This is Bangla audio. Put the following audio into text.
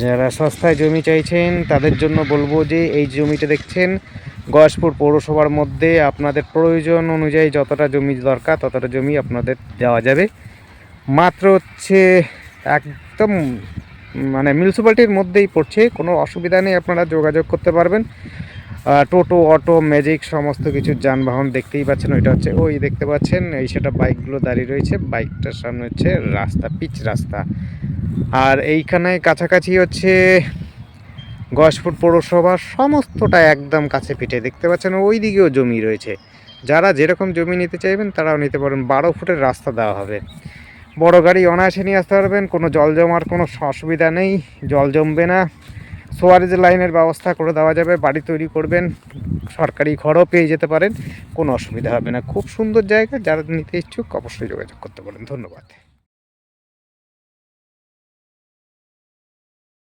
যারা সস্তায় জমি চাইছেন তাদের জন্য বলবো যে এই জমিটা দেখছেন গয়েশপুর পৌরসভার মধ্যে। আপনাদের প্রয়োজন অনুযায়ী যতটা জমি দরকার ততটা জমি আপনাদের দেওয়া যাবে। মাত্র হচ্ছে একদম মানে মিউনিসিপ্যালিটির মধ্যেই পড়ছে, কোনো অসুবিধা নেই, আপনারা যোগাযোগ করতে পারবেন। টোটো, অটো, ম্যাজিক সমস্ত কিছু যানবাহন দেখতেই পাচ্ছেন। ওইটা হচ্ছে ওই দেখতে পাচ্ছেন, এই সেটা বাইকগুলো দাঁড়িয়ে রয়েছে, বাইকটার সামনে হচ্ছে রাস্তা, পিচ রাস্তা। আর এইখানে কাছাকাছি হচ্ছে গয়েশপুর পৌরসভা, সমস্তটা একদম কাছে পিঠে দেখতে পাচ্ছেন। ওই দিকেও জমি রয়েছে, যারা যেরকম জমি নিতে চাইবেন তারাও নিতে পারেন। 12 ফুটের রাস্তা দেওয়া হবে, বড় গাড়ি অনায়াসে নিয়ে আসতে পারবেন, কোনো জল জমার কোনো অসুবিধা নেই, জল জমবে না। সোয়ারেজ লাইনের ব্যবস্থা করে দেওয়া যাবে, বাড়ি তৈরি করবেন, সরকারি ঘরও পেয়ে যেতে পারেন, কোনো অসুবিধা হবে না। খুব সুন্দর জায়গা, যারা নিতে ইচ্ছুক অবশ্যই যোগাযোগ করতে পারেন। ধন্যবাদ।